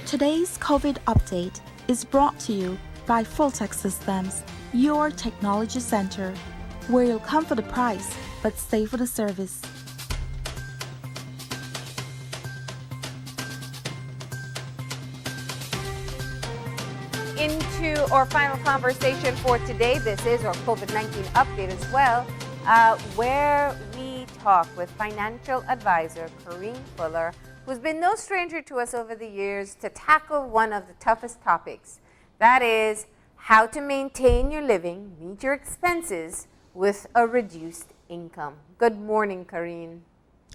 Today's COVID update is brought to you by Fulltech Systems, your technology center, where you'll come for the price but stay for the service. Into our final conversation for today. This is our COVID-19 update as well, where we talk with financial advisor Corrine Fuller, who's been no stranger to us over the years, to tackle one of the toughest topics. That is how to maintain your living, meet your expenses with a reduced income. Good morning, Corrine.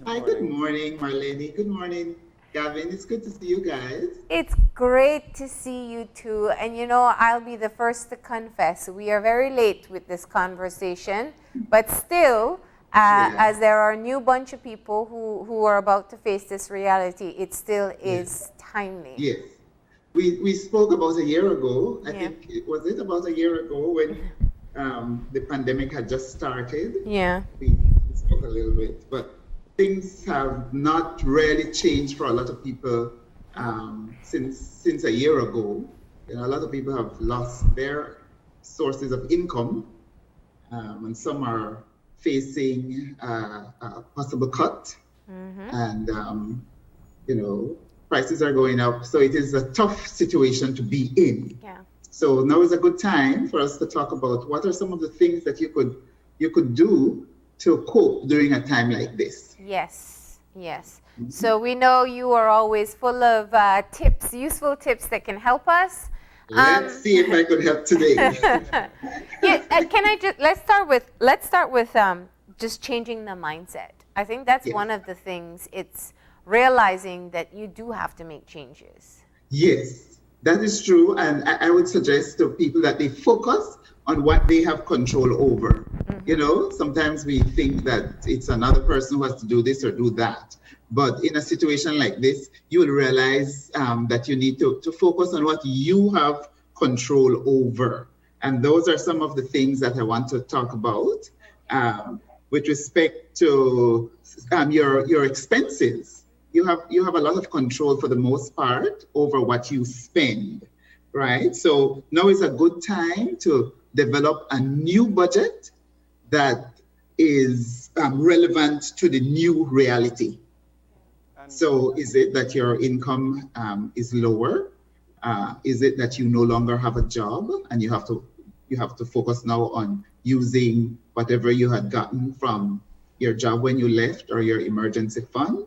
Hi, good morning, Marlene. Good morning, Gavin. It's good to see you guys. It's great to see you too. And you know, I'll be the first to confess, we are very late with this conversation, but still, as there are a new bunch of people who are about to face this reality, it still is timely. Yes. We spoke about a year ago. I think, was it about a year ago when the pandemic had just started? Yeah. We spoke a little bit, but things have not really changed for a lot of people since a year ago. You know, a lot of people have lost their sources of income, and some are facing a possible cut, and you know, prices are going up. So it is a tough situation to be in. Yeah. So now is a good time for us to talk about what are some of the things that you could do to cope during a time like this. Yes, yes. So we know you are always full of tips, useful tips that can help us. Let's see if I could help today. Can I just let's start with just changing the mindset. I think that's one of the things. It's realizing that you do have to make changes. Yes, that is true, and I would suggest to people that they focus on what they have control over. You know, sometimes we think that it's another person who has to do this or do that. But in a situation like this, you will realize that you need to focus on what you have control over. And those are some of the things that I want to talk about with respect to your expenses. You have a lot of control for the most part over what you spend, right? So now is a good time to develop a new budget that is relevant to the new reality. So is it that your income is lower? Is it that you no longer have a job and you have to focus now on using whatever you had gotten from your job when you left or your emergency fund?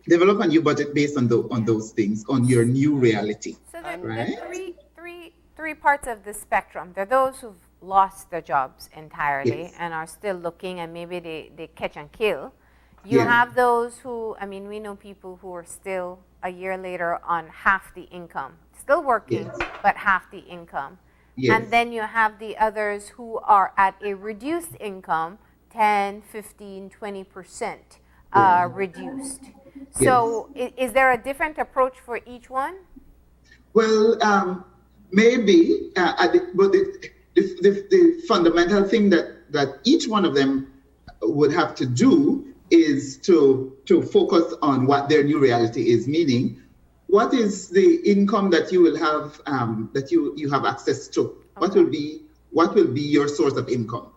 Develop a new budget based on those things, on your new reality. So there right? are three parts of the spectrum. There are those who've lost their jobs entirely and are still looking, and maybe they catch and kill. You have those who, I mean, we know people who are still a year later on half the income, still working, but half the income. And then you have the others who are at a reduced income, 10, 15, 20% reduced. So is there a different approach for each one? Well, maybe, but the fundamental thing that each one of them would have to do is to focus on what their new reality is, meaning what is the income that you will have, that you have access to? Okay. What will be your source of income?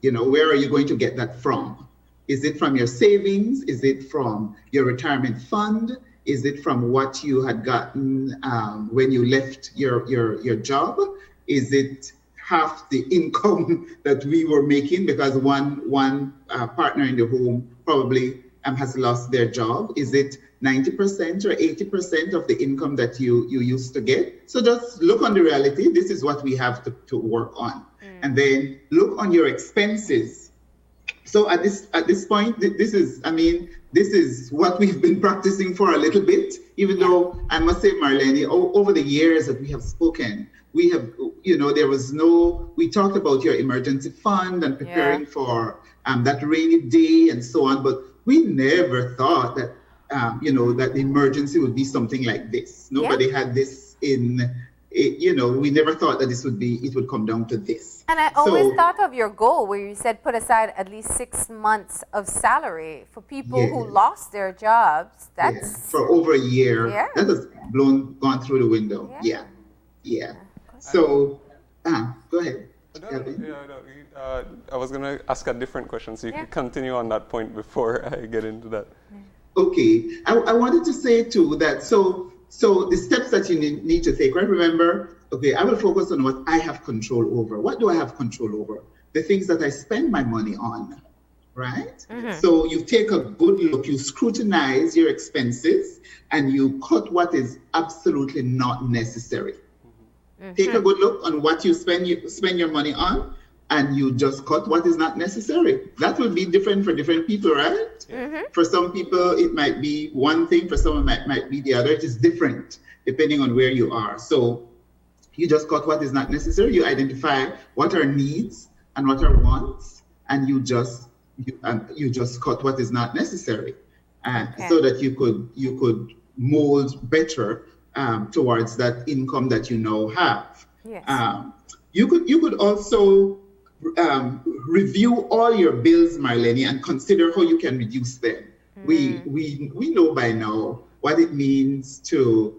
You know, where are you going to get that from? Is it from your savings? Is it from your retirement fund? Is it from what you had gotten when you left your job? Is it half the income that we were making because one partner in the home probably has lost their job? Is it 90% or 80% of the income that you used to get? So just look on the reality. This is what we have to work on. And then look on your expenses. So at this point, this is what we've been practicing for a little bit, even though I must say, Marlene, over the years that we have spoken, we have, you know, we talked about your emergency fund and preparing for that rainy day and so on, but we never thought that, that the emergency would be something like this. Nobody had this in we never thought that it would come down to this. And I always thought of your goal where you said put aside at least 6 months of salary for people who lost their jobs. That's for over a year. Yeah. That has gone through the window. Yeah. So, go ahead. I was going to ask a different question, so you can continue on that point before I get into that. Okay. I wanted to say too that so the steps that you need to take, right? Remember, okay, I will focus on what I have control over. What do I have control over? The things that I spend my money on, right? So you take a good look, you scrutinize your expenses, and you cut what is absolutely not necessary. Take a good look on what you spend your money on, and you just cut what is not necessary. That will be different for different people, right? For some people, it might be one thing. For some, it might be the other. It is different depending on where you are. So you just cut what is not necessary. You identify what are needs and what are wants, and you just cut what is not necessary, so that you could mold better towards that income that you now have. Yes. You could also review all your bills, Marlene, and consider how you can reduce them. We know by now what it means to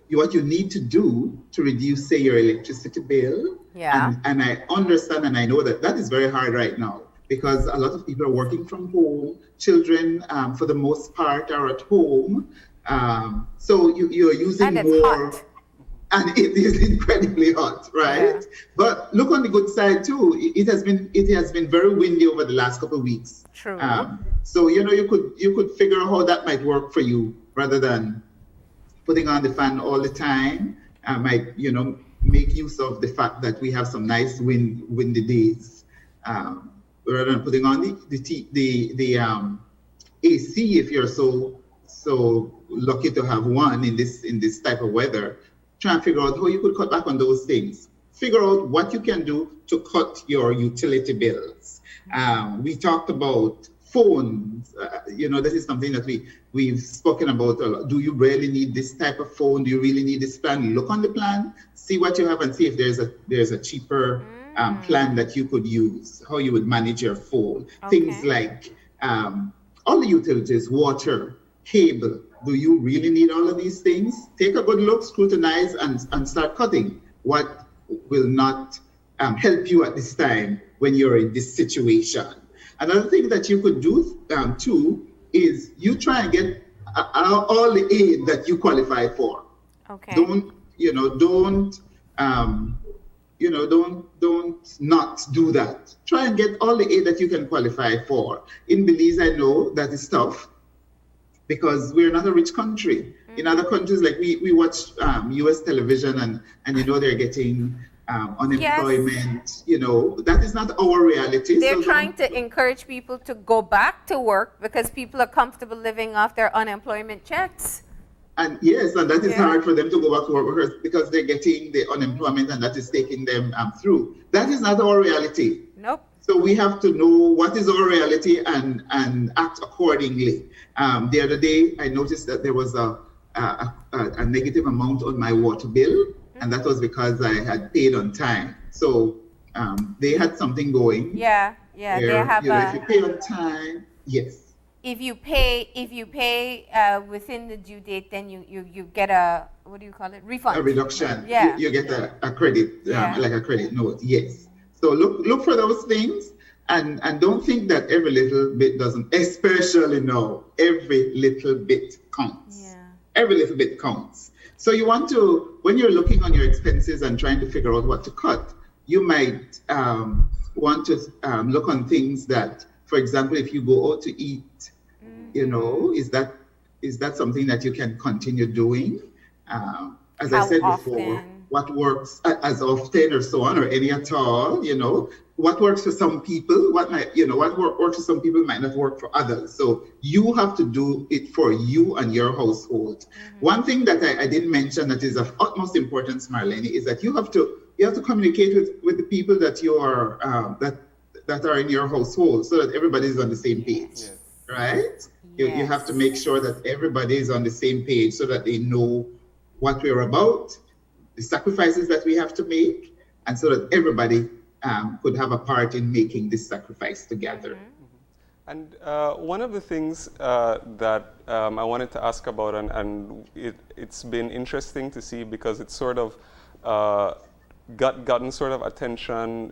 what you need to do to reduce, say, your electricity bill. Yeah. And I understand and I know that is very hard right now because a lot of people are working from home. Children, for the most part, are at home. So you're using and it's more. Hot. And it is incredibly hot, right? Yeah. But look on the good side too. It has been very windy over the last couple of weeks. True. So you could figure out how that might work for you rather than putting on the fan all the time. Might make use of the fact that we have some nice windy days, rather than putting on the AC if you're so lucky to have one in this type of weather. Try and figure out how you could cut back on those things. Figure out what you can do to cut your utility bills. We talked about phones. This is something that we've spoken about a lot. Do you really need this type of phone? Do you really need this plan? Look on the plan, see what you have, and see if there's a cheaper plan that you could use. How you would manage your phone. Okay. Things like all the utilities, water, cable. Do you really need all of these things? Take a good look, scrutinize, and start cutting what will not help you at this time when you're in this situation. Another thing that you could do too is you try and get all the aid that you qualify for. Okay. Don't not do that. Try and get all the aid that you can qualify for. In Belize, I know that is tough, because we're not a rich country. In other countries, like we watch US television and they're getting unemployment. Yes. That is not our reality. They're trying to encourage people to go back to work because people are comfortable living off their unemployment checks. And yes, and that is hard for them to go back to work because they're getting the unemployment and that is taking them through. That is not our reality. Nope. So we have to know what is our reality and act accordingly. The other day, I noticed that there was a negative amount on my water bill, and that was because I had paid on time. So they had something going. Yeah, where, they have. If you pay on time, yes. If you pay within the due date, then you get a, what do you call it? Refund. A reduction. Yeah. You get a credit, like a credit note. Yes. So look for those things, and don't think that every little bit doesn't, especially now, every little bit counts. Yeah. Every little bit counts. So you want to, when you're looking on your expenses and trying to figure out what to cut, you might want to look on things that, for example, if you go out to eat, is that something that you can continue doing? As I said before, what works as often or so on, or any at all, what works for some people, what works for some people might not work for others. So you have to do it for you and your household. One thing that I didn't mention that is of utmost importance, Marlene, is that you have to communicate with the people that you are that are in your household, so that everybody is on the same page, right? You have to make sure that everybody is on the same page so that they know what we're about, the sacrifices that we have to make, and so that everybody could have a part in making this sacrifice together. And one of the things that I wanted to ask about, and it's been interesting to see because it's sort of gotten sort of attention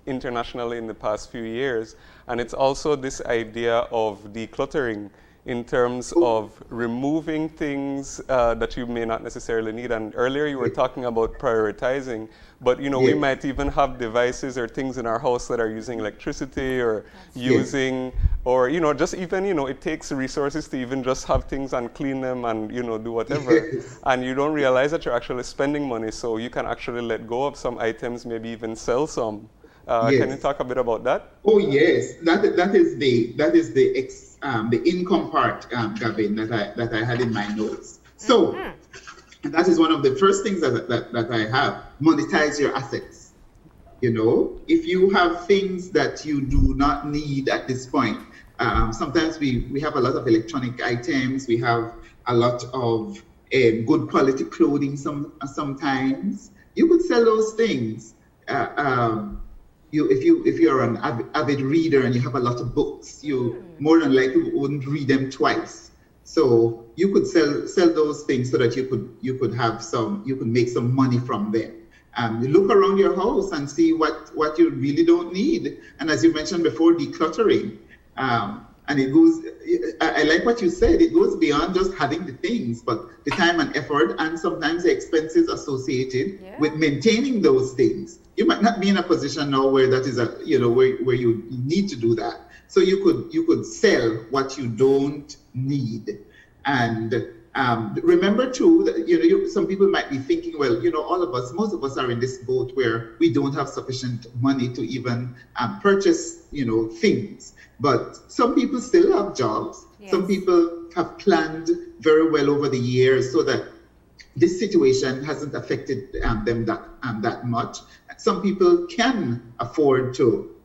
internationally in the past few years, and it's also this idea of decluttering in terms of removing things that you may not necessarily need. And earlier you were talking about prioritizing, but we might even have devices or things in our house that are using electricity or using, or just even it takes resources to even just have things and clean them and do whatever, and you don't realize that you're actually spending money. So you can actually let go of some items, maybe even sell some. Can you talk a bit about that? Oh yes, that is the income part, Gavin, that I had in my notes. So that is one of the first things that I have. Monetize your assets. If you have things that you do not need at this point, sometimes we have a lot of electronic items. We have a lot of good quality clothing. Sometimes you could sell those things. If you're an avid reader and you have a lot of books, you more than likely wouldn't read them twice. So you could sell those things so that you could make some money from them. You look around your house and see what you really don't need. And as you mentioned before, decluttering. And it goes, I like what you said, it goes beyond just having the things, but the time and effort and sometimes the expenses associated with maintaining those things. You might not be in a position now where that is where you need to do that. So you could sell what you don't need. And remember too that some people might be thinking, well, most of us are in this boat where we don't have sufficient money to even purchase things. But some people still have jobs. Yes. Some people have planned very well over the years so that this situation hasn't affected them that much. Some people can afford to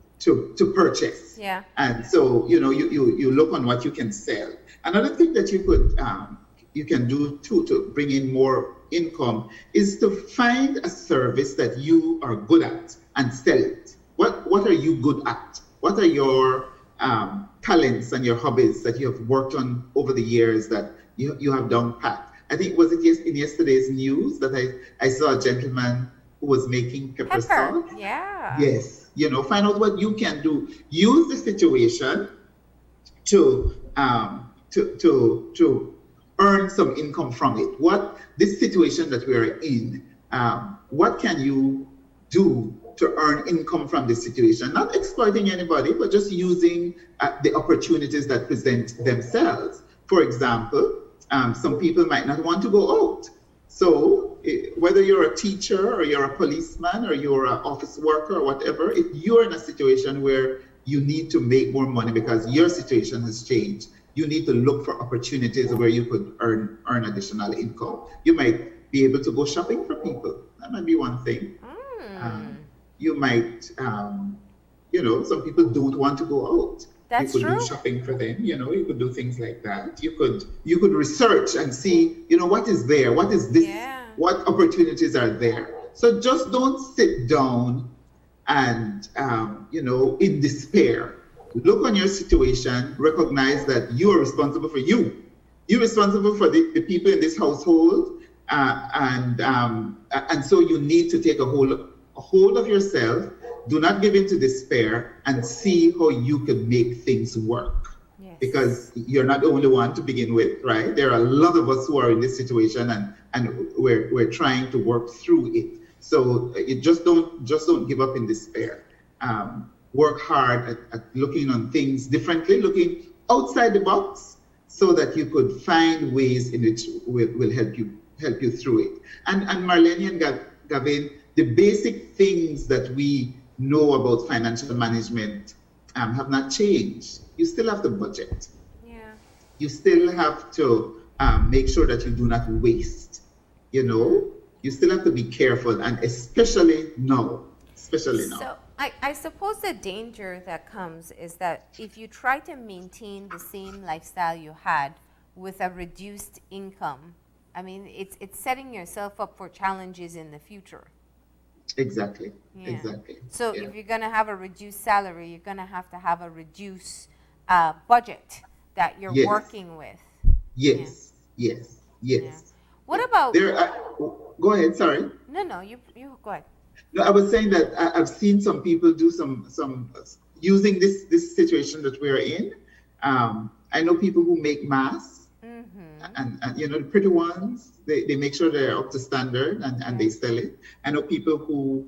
purchase. Yeah. And so you look on what you can sell. Another thing that you can do too to bring in more income is to find a service that you are good at and sell it. What are you good at? What are your talents and your hobbies that you have worked on over the years that you have done pat? I think, was it in yesterday's news that I saw a gentleman who was making pepper salt? Yeah. Yes. Find out what you can do. Use the situation to earn some income from it. This situation that we are in, what can you do to earn income from this situation? Not exploiting anybody, but just using the opportunities that present themselves. For example, some people might not want to go out. So whether you're a teacher or you're a policeman or you're an office worker or whatever, if you're in a situation where you need to make more money because your situation has changed, you need to look for opportunities where you could earn additional income. You might be able to go shopping for people. That might be one thing. You might, some people don't want to go out. That's you could do shopping for them. You could do things like that. You could research and see, what is there, what is this, what opportunities are there. So just don't sit down and, in despair. Look on your situation, recognize that you are responsible for you. You're responsible for the people in this household, and so you need to take a hold of yourself. Do not give in to despair and see how you could make things work. Yes. Because you're not the only one to begin with, right? There are a lot of us who are in this situation and we're trying to work through it. So just don't give up in despair. Work hard at looking on things differently, looking outside the box so that you could find ways in which will help you through it. And Marlene and Gavin, the basic things that we know about financial management have not changed. You still have to budget. Yeah. You still have to make sure that you do not waste. You still have to be careful, and especially now. So I suppose the danger that comes is that if you try to maintain the same lifestyle you had with a reduced income, I mean, it's setting yourself up for challenges in the future. Exactly. Yeah. Exactly. So Yeah. if you're going to have a reduced salary, you're going to have a reduced budget that you're Yes. working with. Yes. Yes. Yes. Yeah. What about? Go ahead. Sorry. No, you go ahead. No, I was saying that I've seen some people do some using this situation that we're in. I know people who make masks, and you know, the pretty ones. They make sure they're up to standard and they sell it. I know people who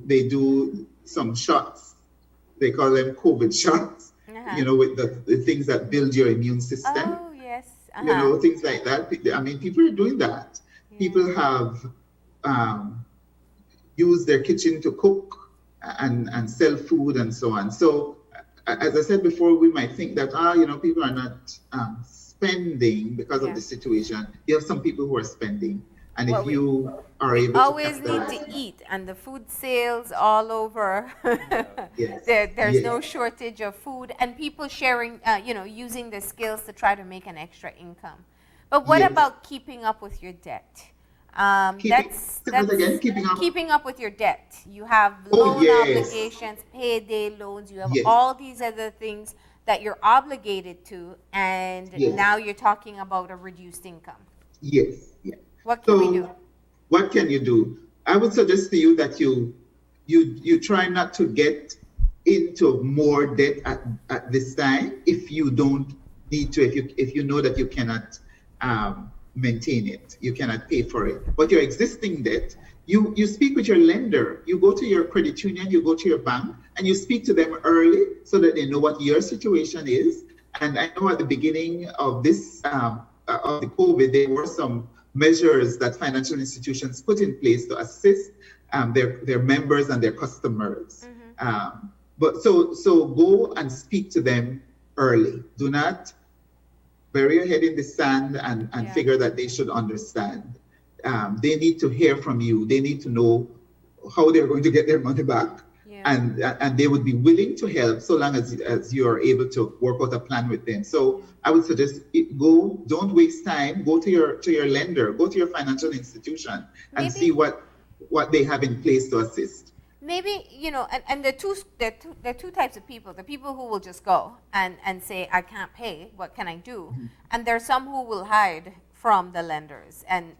they do some shots. They call them COVID shots. You know, with the things that build your immune system. Oh yes. You know, things like that. I mean, people are doing that. Yeah. People have use their kitchen to cook and sell food and so on. So, as I said before, we might think that, you know, people are not spending because of the situation. You have some people who are spending. And if you are able to always need to eat, and the food sales all over. Yes. There's no shortage of food, and people sharing, you know, using their skills to try to make an extra income. But what about keeping up with your debt? Keeping up with your debt. You have loan obligations, payday loans. You have all these other things that you're obligated to, and now you're talking about a reduced income. Yes. Yes. What can we do? What can you do? I would suggest to you that you try not to get into more debt at this time if you don't need to. If you know that you cannot maintain it, you cannot pay for it. But your existing debt, you speak with your lender. You go to your credit union, you go to your bank, and you speak to them early so that they know what your situation is. And I know at the beginning of this of the COVID, there were some measures that financial institutions put in place to assist their members and their customers. But so go and speak to them early. Do not bury your head in the sand and figure that they should understand. They need to hear from you. They need to know how they're going to get their money back. And they would be willing to help so long as you are able to work out a plan with them. So I would suggest don't waste time, go to your lender, go to your financial institution and see what they have in place to assist. Maybe, you know, and there are two types of people. The people who will just go and say, I can't pay, what can I do? And there are some who will hide from the lenders and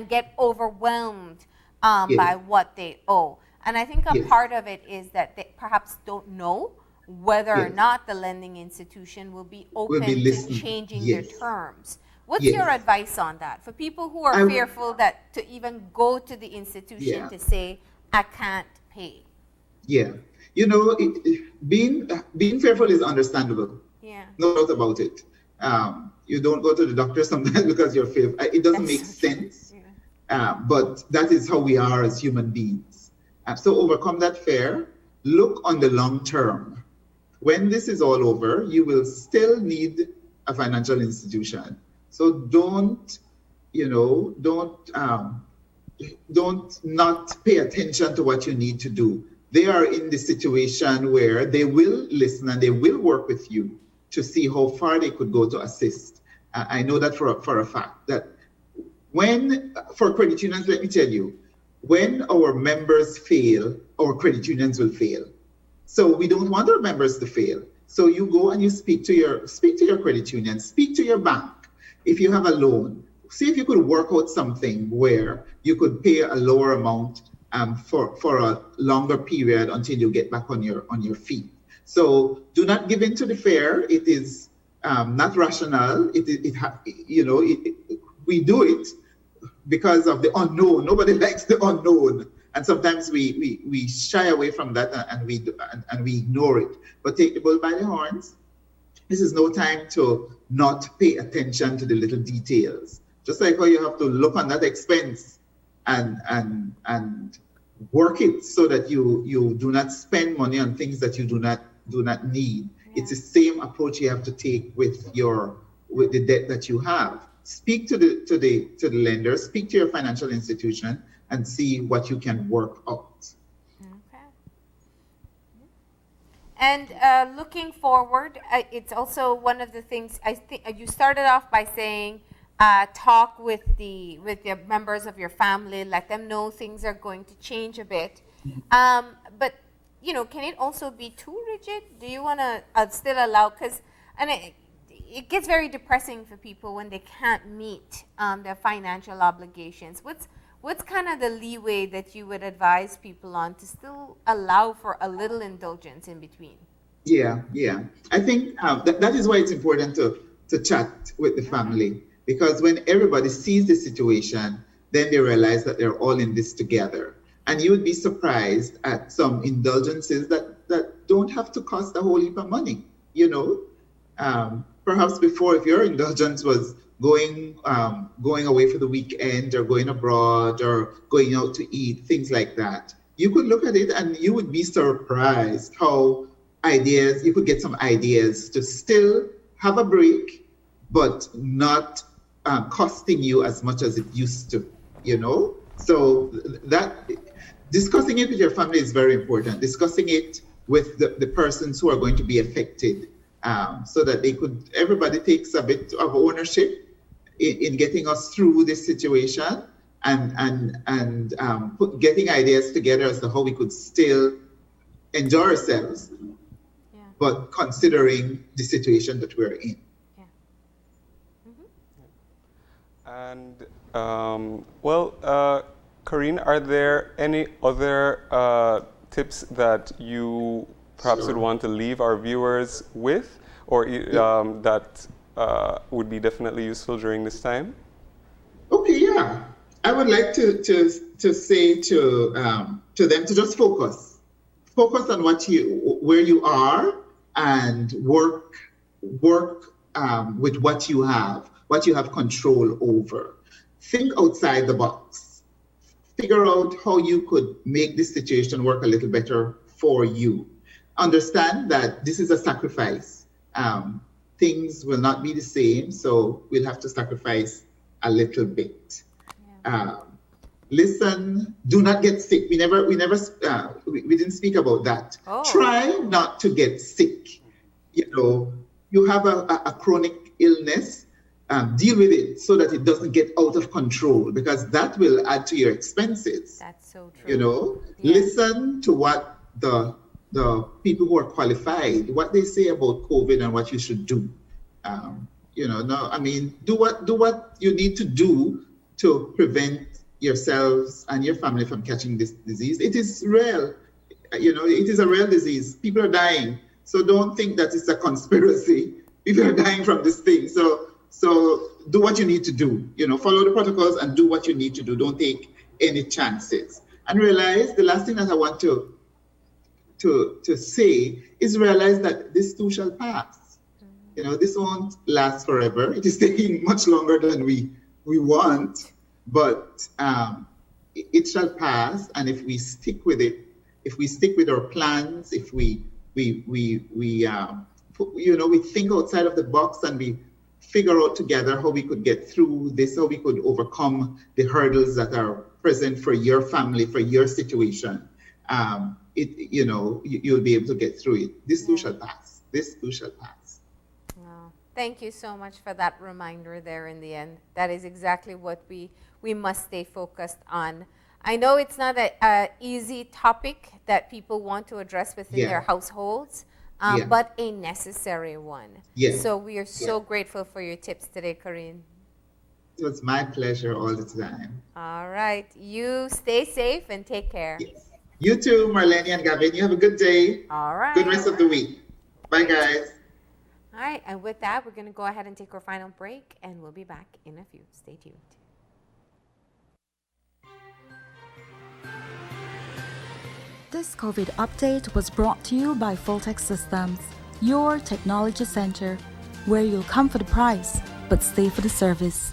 get overwhelmed by what they owe. And I think a part of it is that they perhaps don't know whether or not the lending institution will be open to changing their terms. What's your advice on that? For people who are fearful that to even go to the institution to say, I can't pay. Yeah. You know, being fearful is understandable. Yeah. No doubt about it. You don't go to the doctor sometimes because you're fearful. It doesn't make sense. But that is how we are as human beings. So overcome that fear. Look on the long term. When this is all over, you will still need a financial institution. So don't not pay attention to what you need to do. They are in the situation where they will listen and they will work with you to see how far they could go to assist. I know that for a fact that for credit unions, let me tell you, when our members fail, our credit unions will fail. So we don't want our members to fail. So you go and you speak to your credit union, speak to your bank. If you have a loan, see if you could work out something where you could pay a lower amount for a longer period until you get back on your feet. So do not give in to the fear. It is not rational. We do it because of the unknown. Nobody likes the unknown, and sometimes we shy away from that and we ignore it. But take the bull by the horns. This is no time to not pay attention to the little details. Just like how you have to look on that expense and work it so that you do not spend money on things that you do not need. Yeah. It's the same approach you have to take with the debt that you have. Speak to the lender, speak to your financial institution, and see what you can work out. Okay. And looking forward, it's also one of the things I think you started off by saying talk with the members of your family, let them know things are going to change a bit. But can it also be too rigid? Do you want to still allow? It gets very depressing for people when they can't meet their financial obligations. What's kind of the leeway that you would advise people on to still allow for a little indulgence in between? Yeah. I think that is why it's important to chat with the family, because when everybody sees the situation, then they realize that they're all in this together. And you would be surprised at some indulgences that don't have to cost a whole heap of money. Perhaps before, if your indulgence was going away for the weekend or going abroad or going out to eat, things like that, you could look at it and you would be surprised how you could get some ideas to still have a break, but not costing you as much as it used to, So that discussing it with your family is very important. Discussing it with the persons who are going to be affected, so that everybody takes a bit of ownership in getting us through this situation and getting ideas together as to how we could still enjoy ourselves, but considering the situation that we're in. Yeah. And Corinne, are there any other tips that you perhaps would want to leave our viewers with, or that would be definitely useful during this time? Okay, yeah. I would like to say to them to just focus on where you are, and work with what you have control over. Think outside the box. Figure out how you could make this situation work a little better for you. Understand that this is a sacrifice. Things will not be the same, so we'll have to sacrifice a little bit. Listen, do not get sick. We didn't speak about that. Try not to get sick. You have a chronic illness, deal with it so that it doesn't get out of control, because that will add to your expenses. That's so true. Listen to what the people who are qualified, what they say about COVID and what you should do. Do what you need to do to prevent yourselves and your family from catching this disease. It is real. It is a real disease. People are dying. So don't think that it's a conspiracy. People are dying from this thing. So do what you need to do. Follow the protocols and do what you need to do. Don't take any chances. And realize, the last thing that I want to say is realize that this too shall pass. This won't last forever. It is taking much longer than we want, but it shall pass. And if we stick with it, if we stick with our plans, if we think outside of the box and we figure out together how we could get through this, how we could overcome the hurdles that are present for your family, for your situation, you'll be able to get through it. This too shall pass. This too shall pass. Wow. Thank you so much for that reminder there in the end. That is exactly what we must stay focused on. I know it's not an easy topic that people want to address within their households, but a necessary one. Yes. So we are so grateful for your tips today, Corinne. It was my pleasure all the time. All right. You stay safe and take care. Yes. You too, Marlene and Gavin. You have a good day. All right. Good rest of the week. Bye, guys. All right. And with that, we're going to go ahead and take our final break, and we'll be back in a few. Stay tuned. This COVID update was brought to you by Fulltech Systems, your technology center, where you'll come for the price, but stay for the service.